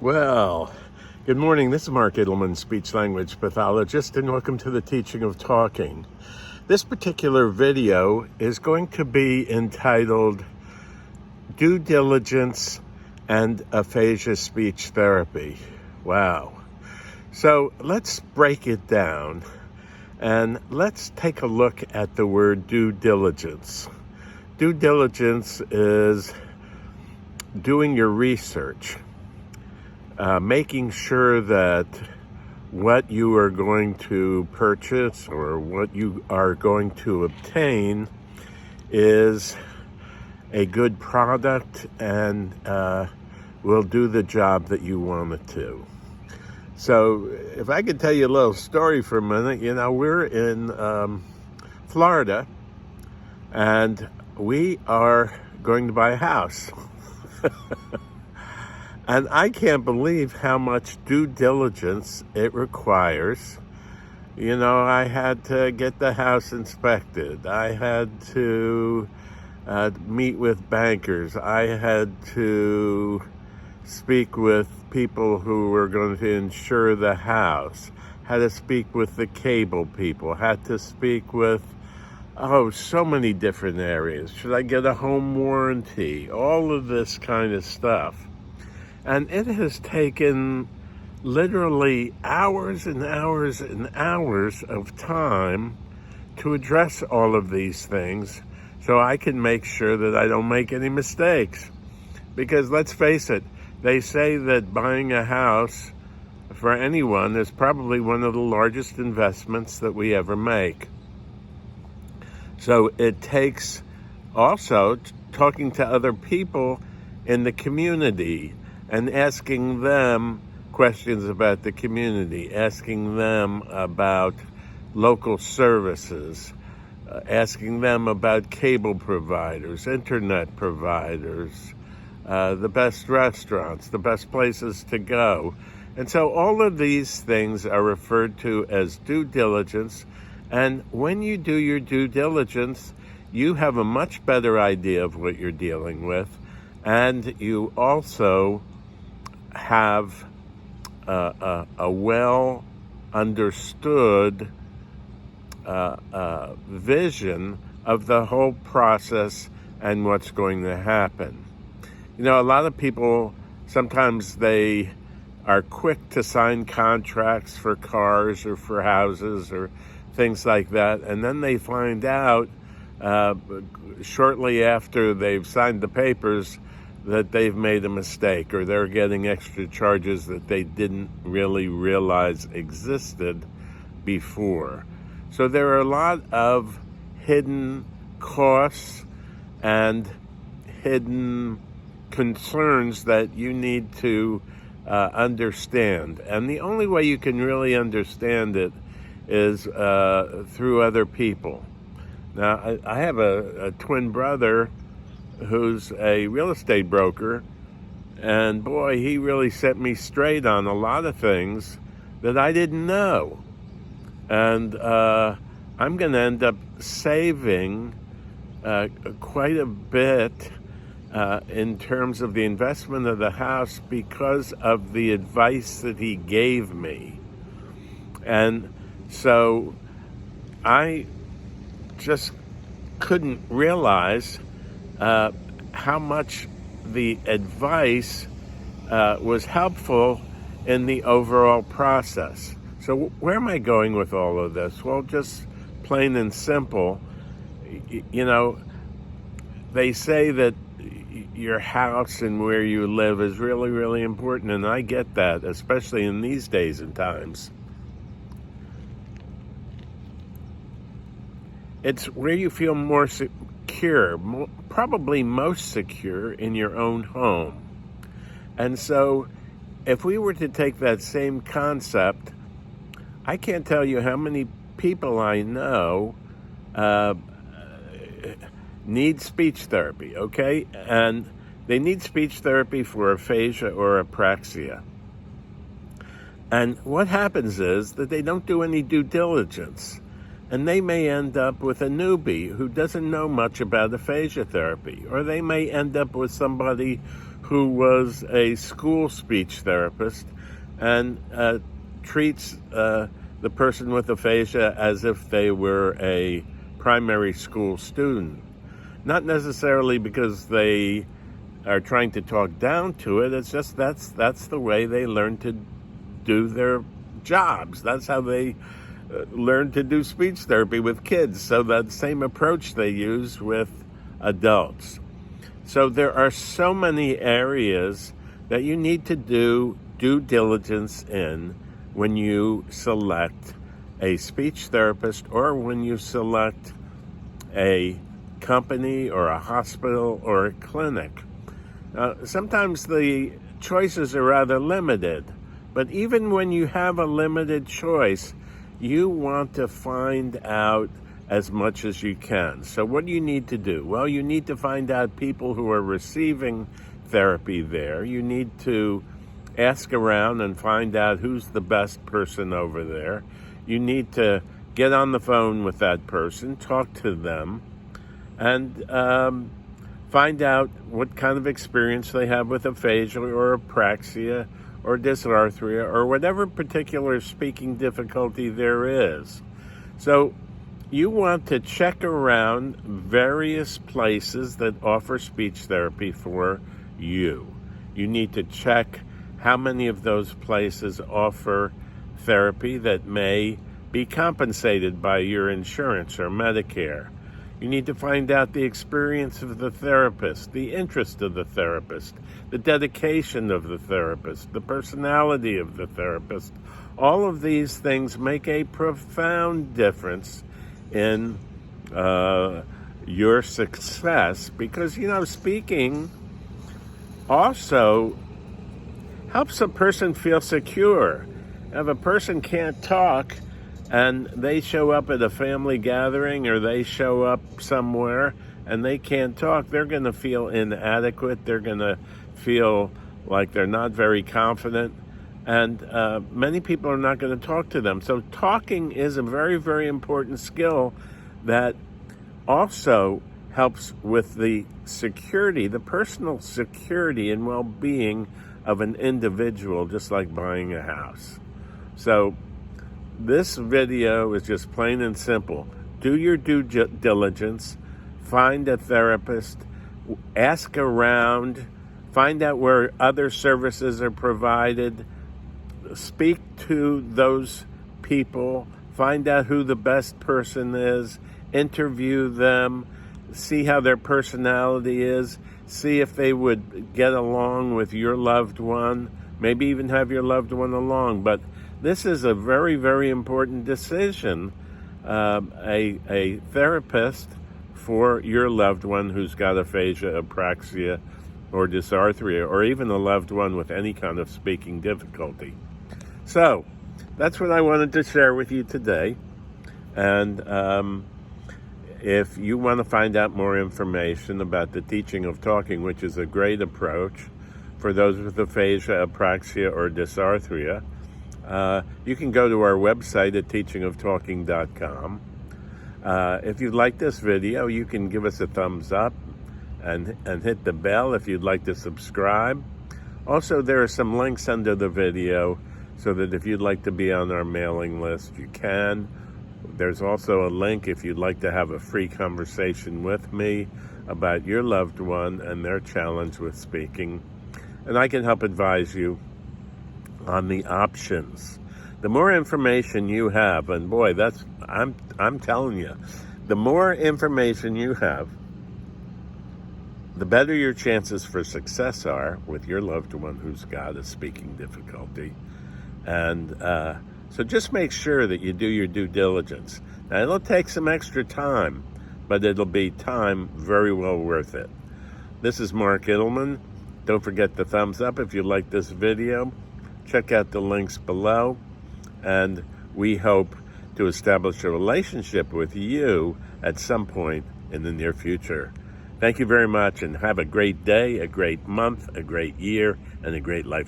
Well, good morning. This is Mark Edelman, speech language pathologist, and welcome to the teaching of talking. This particular video is going to be entitled Due Diligence and Aphasia Speech Therapy. Wow. So let's break it down and let's take a look at the word due diligence. Due diligence is doing your research. Making sure that what you are going to purchase or what you are going to obtain is a good product and will do the job that you want it to. So if I could tell you a little story for a minute, we're in Florida and we are going to buy a house. And I can't believe how much due diligence it requires. I had to get the house inspected. I had to meet with bankers. I had to speak with people who were going to insure the house. Had to speak with the cable people. Had to speak with, so many different areas. Should I get a home warranty? All of this kind of stuff. And it has taken literally hours and hours and hours of time to address all of these things so I can make sure that I don't make any mistakes. Because let's face it, they say that buying a house for anyone is probably one of the largest investments that we ever make. So it takes also talking to other people in the community and asking them questions about the community, asking them about local services, asking them about cable providers, internet providers, the best restaurants, the best places to go. And so all of these things are referred to as due diligence. And when you do your due diligence, you have a much better idea of what you're dealing with. And you also have a well understood vision of the whole process and what's going to happen. A lot of people, sometimes they are quick to sign contracts for cars or for houses or things like that, and then they find out shortly after they've signed the papers that they've made a mistake or they're getting extra charges that they didn't really realize existed before. So there are a lot of hidden costs and hidden concerns that you need to understand. And the only way you can really understand it is through other people. Now, I have a twin brother who's a real estate broker, and boy, he really set me straight on a lot of things that I didn't know. And I'm going to end up saving quite a bit in terms of the investment of the house because of the advice that he gave me. And so I just couldn't realize how much the advice was helpful in the overall process. So where am I going with all of this? Well, just plain and simple, they say that your house and where you live is really, really important, and I get that, especially in these days and times. It's where you feel more secure, probably most secure in your own home. And so if we were to take that same concept, I can't tell you how many people I know need speech therapy, okay? And they need speech therapy for aphasia or apraxia. And what happens is that they don't do any due diligence. And they may end up with a newbie who doesn't know much about aphasia therapy. Or they may end up with somebody who was a school speech therapist and treats the person with aphasia as if they were a primary school student. Not necessarily because they are trying to talk down to it. It's just that's the way they learn to do their jobs. That's how they learn to do speech therapy with kids. So that same approach they use with adults. So there are so many areas that you need to do due diligence in when you select a speech therapist or when you select a company or a hospital or a clinic. Sometimes the choices are rather limited, but even when you have a limited choice, you want to find out as much as you can. So what do you need to do? Well, you need to find out people who are receiving therapy there. You need to ask around and find out who's the best person over there. You need to get on the phone with that person, talk to them, and find out what kind of experience they have with aphasia or apraxia or dysarthria or whatever particular speaking difficulty there is. So you want to check around various places that offer speech therapy for you. You need to check how many of those places offer therapy that may be compensated by your insurance or Medicare. You need to find out the experience of the therapist, the interest of the therapist, the dedication of the therapist, the personality of the therapist. All of these things make a profound difference in your success because, speaking also helps a person feel secure. If a person can't talk and they show up at a family gathering or they show up somewhere and they can't talk, they're going to feel inadequate. They're going to feel like they're not very confident. And many people are not going to talk to them. So talking is a very, very important skill that also helps with the security, the personal security and well-being of an individual, just like buying a house. So this video is just plain and simple. Do your due diligence, find a therapist, ask around, find out where other services are provided, speak to those people, find out who the best person is, interview them, see how their personality is, see if they would get along with your loved one, maybe even have your loved one along. But this is a very, very important decision. A therapist for your loved one who's got aphasia, apraxia, or dysarthria, or even a loved one with any kind of speaking difficulty. So that's what I wanted to share with you today. And if you want to find out more information about the teaching of talking, which is a great approach for those with aphasia, apraxia, or dysarthria, you can go to our website at teachingoftalking.com. If you like this video, you can give us a thumbs up and hit the bell if you'd like to subscribe. Also, there are some links under the video so that if you'd like to be on our mailing list, you can. There's also a link if you'd like to have a free conversation with me about your loved one and their challenge with speaking. And I can help advise you on the options. The more information you have, and boy, I'm telling you, the more information you have, the better your chances for success are with your loved one who's got a speaking difficulty. And so just make sure that you do your due diligence. Now, it'll take some extra time, but it'll be time very well worth it. This is Mark Idelman. Don't forget the thumbs up if you like this video. Check out the links below. And we hope to establish a relationship with you at some point in the near future. Thank you very much, and have a great day, a great month, a great year, and a great life.